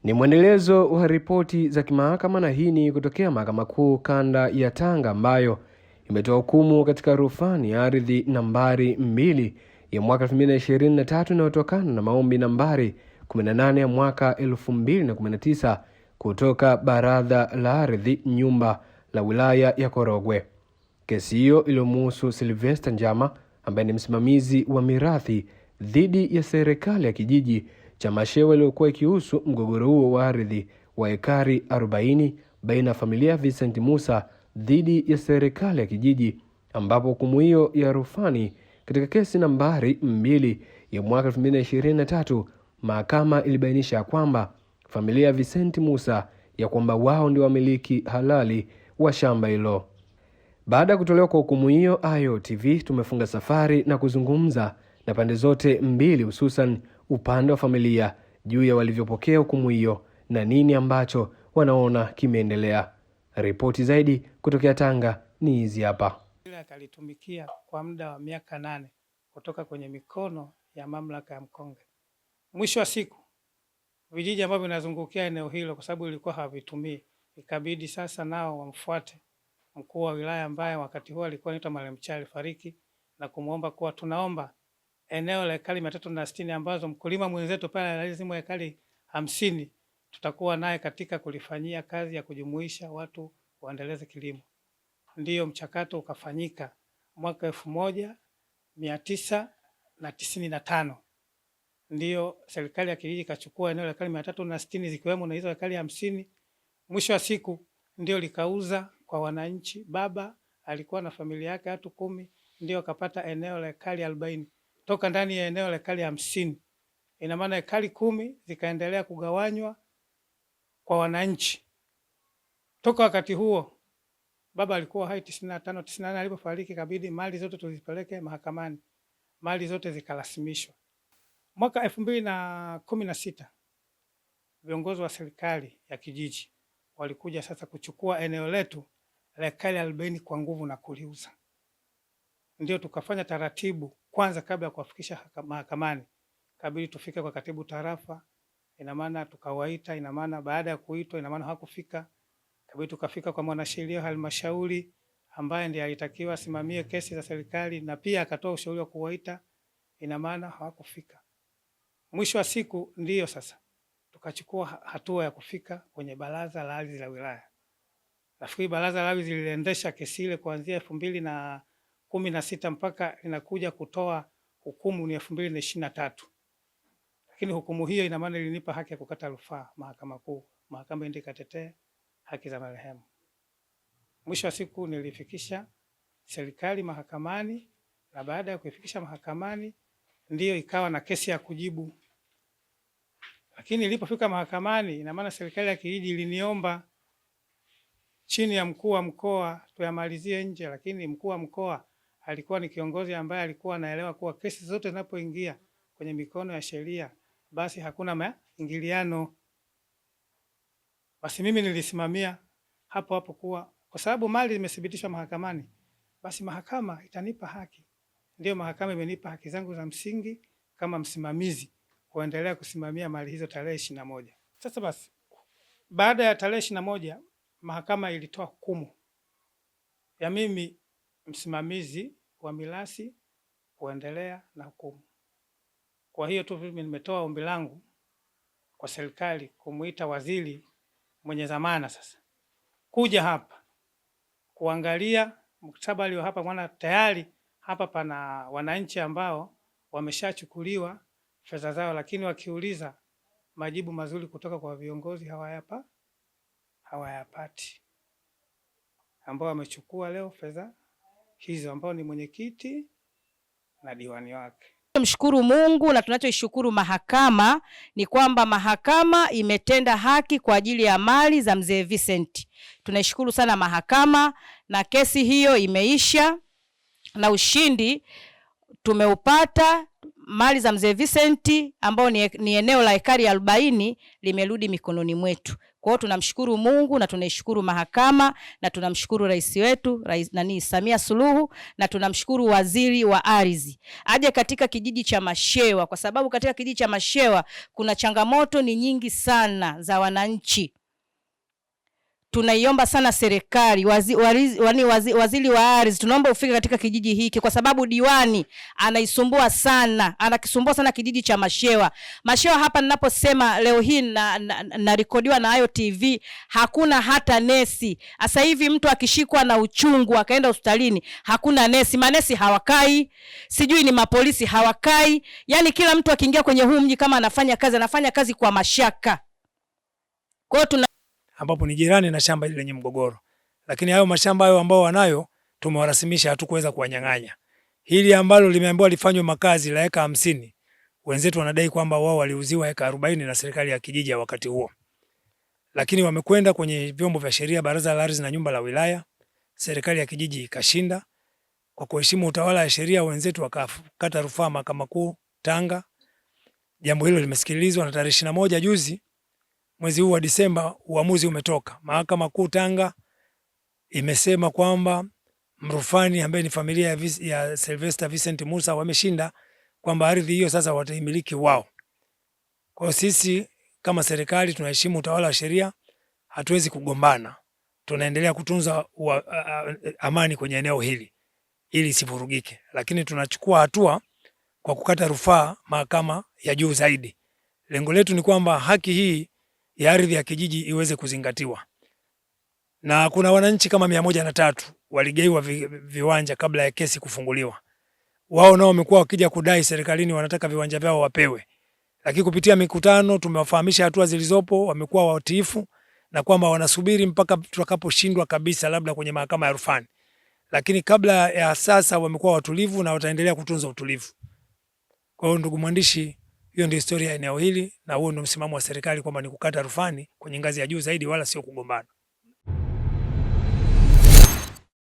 Ni mwendelezo wa ripoti za kimahakama, na hii ni kutokea Mahakama Kuu Kanda ya Tanga ambayo imetoa hukumu katika rufani ya ardhi nambari 2 ya mwaka 2023 inayotokana na maombi nambari 18 ya mwaka 2019 kutoka Baraza la Ardhi Nyumba la Wilaya ya Korogwe. Kesi hiyo iliyomhusu Sylvester Njama ambaye ni msimamizi wa mirathi dhidi ya serikali ya kijiji cha Mashewa iliyokuwa ikihusu mgogoro huo wa ardhi wa ekari 40 baina ya familia ya Vincent Musa dhidi ya serikali ya kijiji, ambapo hukumu hiyo ya rufani katika kesi nambari 2 ya mwaka 2023 mahakama ilibainisha kwamba familia ya Vincent Musa ya kwamba wao ndio wamiliki halali wa shamba hilo. Baada ya kutolewa kwa hukumu hiyo, Ayo TV tumefunga safari na kuzungumza na pande zote mbili, hususan upande wa familia juu ya walivyopokea hukumu hiyo na nini ambacho wanaona kimeendelea. Ripoti zaidi kutokea Tanga ni hizi hapa. Akalitumikia kwa muda wa miaka 8 kutoka kwenye mikono ya mamlaka ya Mkonge. Mwisho wa siku vijiji ambavyo vinazungukia eneo hilo, kwa sababu ilikuwa havitumii, ikabidi sasa nao wamfuate mkuu wa wilaya ambaye wakati huo alikuwa anaitwa Marehemu Chali Fariki, na kumuomba kuwa tunaomba eneo la ekari 360 ambazo mkulima mwenzetu pale analazimu ekari 50, tutakuwa naye katika kulifanyia kazi ya kujumuisha watu waendeleze kilimo. Ndiyo mchakato ukafanyika mwaka 1995. Ndiyo serikali ya kijiji kachukua eneo la ekari 360 zikiwemo na hizo ekari 50. Mwisho wa siku ndio likauza kwa wananchi. Baba alikuwa na familia yake watu 10, ndio akapata eneo la ekari 40 toka ndani ya eneo la ekari 50. Ina maana ekari 10 zikaendelea kugawanywa kwa wananchi. Toka wakati huo baba alikuwa hai 98 alipofariki, kabidi mali zote tuzipeleke mahakamani, mali zote zikarasimishwa. Mwaka 2016 viongozi wa serikali ya kijiji walikuja sasa kuchukua eneo letu la ekari 40 kwa nguvu na kuliuza. Ndio tukafanya taratibu kwanza kabla ya kuwafikisha mahakamani, kabidi tufike kwa katibu tarafa, ina maana tukawaita, ina maana baada ya kuitwa ina maana hakufika, kabidi tukafika kwa mwanasheria halmashauri ambaye ndiye alitakiwa asimamie kesi za serikali na pia akatoa ushauri wa kuwaita, ina maana hawakufika. Mwisho wa siku ndiyo sasa tukachukua hatua ya kufika kwenye Baraza la Ardhi la wilaya. Nafikiri Baraza la Ardhi liliendesha kesi ile kuanzia 2016 mpaka inakuja kutoa hukumu ni 2023. Lakini hukumu hiyo ina maana ilinipa haki ya kukata rufaa Mahakama Kuu. Mahakama ndiyo ikatetea haki za marehemu. Mwisho wa siku nilifikisha serikali mahakamani, na baada ya kuifikisha mahakamani ndiyo ikawa na kesi ya kujibu. Lakini ilipofika mahakamani, ina maana serikali ya kijiji iliniomba chini ya mkuu wa mkoa tuyamalizie nje, lakini mkuu wa mkoa alikuwa ni kiongozi ambaye alikuwa anaelewa kuwa kesi zote zinapoingia kwenye mikono ya sheria basi hakuna maingiliano. Basi mimi nilisimamia hapo kuwa kwa sababu mali zimethibitishwa mahakamani, basi mahakama itanipa haki. Ndio mahakama imenipa haki zangu za msingi kama msimamizi kuendelea kusimamia mali hizo tarehe 21. Sasa basi baada ya tarehe 21 mahakama ilitoa hukumu ya mimi msimamizi wa mirathi kuendelea na hukumu. Kwa hiyo tu mimi nimetoa ombi langu kwa serikali kumuita waziri mwenye dhamana sasa kuja hapa kuangalia mkataba wa hapa, maana tayari hapa pana wananchi ambao wameshachukuliwa fedha zao, lakini wakiuliza majibu mazuri kutoka kwa viongozi hawayapati, ambao wamechukua leo fedha hizo, ambao ni mwenyekiti na diwani wake. Mshukuru Mungu, na tunachoishukuru mahakama ni kwamba mahakama imetenda haki kwa ajili ya mali za mzee Vincent. Tunaishukuru sana mahakama, na kesi hiyo imeisha na ushindi tumeupata. Mali za mzee Vincent ambao ni eneo la ekari 40 limerudi mikononi mwetu. Kwa hiyo tunamshukuru Mungu na tunaishukuru mahakama na tunamshukuru rais wetu, Samia Suluhu, na tunamshukuru waziri wa ardhi. Aje katika kijiji cha Mashewa, kwa sababu katika kijiji cha Mashewa kuna changamoto ni nyingi sana za wananchi. Tunaiomba sana serikali, waziri wa ardhi, tunaomba ufike katika kijiji hiki kwa sababu diwani anakisumbua sana kijiji cha Mashewa. Mashewa hapa ninaposema leo hii na rekodiwa na Ayo TV, hakuna hata nesi. Sasa hivi mtu akishikwa na uchungu akaenda hospitalini, hakuna nesi. Manesi hawakai, sijui ni mapolisi hawakai. Yaani kila mtu akiingia kwenye huu mji kama anafanya kazi kwa mashaka. Kwa hiyo ambapo ni jirani na shamba ile lenye mgogoro. Lakini hayo mashamba hayo ambao wanayo tumewarasimisha, hatukuweza kuwanyang'anya. Hili ambalo limeambiwa lifanywe makazi la eka 50, wenzetu wanadai kwamba wao waliuziwa eka 40 na serikali ya kijiji ya wakati huo. Lakini wamekwenda kwenye vyombo vya sheria, baraza la ardhi na nyumba la wilaya, serikali ya kijiji ikashinda. Kwa kuheshimu utawala wa sheria, wenzetu wakakata rufaa Mahakama Kuu Tanga. Jambo hilo limesikilizwa na tarehe 21 juzi mwezi huu wa Disemba uamuzi umetoka. Mahakama Kuu Tanga imesema kwamba mrufani ambaye ni familia ya Sylvester Vincent Musa wameshinda, kwamba ardhi hiyo sasa wataimiliki wao. Kwa sisi kama serikali tunaheshimu utawala wa sheria, hatuwezi kugombana. Tunaendelea kutunza amani kwenye eneo hili ili isivurugike, lakini tunachukua hatua kwa kukata rufaa mahakama ya juu zaidi. Lengo letu ni kwamba haki hii ya ardhi ya kijiji iweze kuzingatiwa. Na kuna wananchi kama 103 waligaiwa viwanja kabla ya kesi kufunguliwa. Wao nao wamekuwa wakija kudai serikalini wanataka viwanja vyao wapewe. Lakini kupitia mikutano tumewafahamisha hatua zilizopo, wamekuwa watiifu na kwamba wanasubiri mpaka tutakaposhindwa kabisa labda kwenye mahakama ya rufani. Lakini kabla ya sasa wamekuwa watulivu na wataendelea kutunza utulivu. Kwa hiyo ndugu mwandishi, hiyo ndio historia ya eneo hili na huo ndio msimamo wa serikali kwamba ni kukata rufani kwenye ngazi ya juu zaidi wala sio kugombana.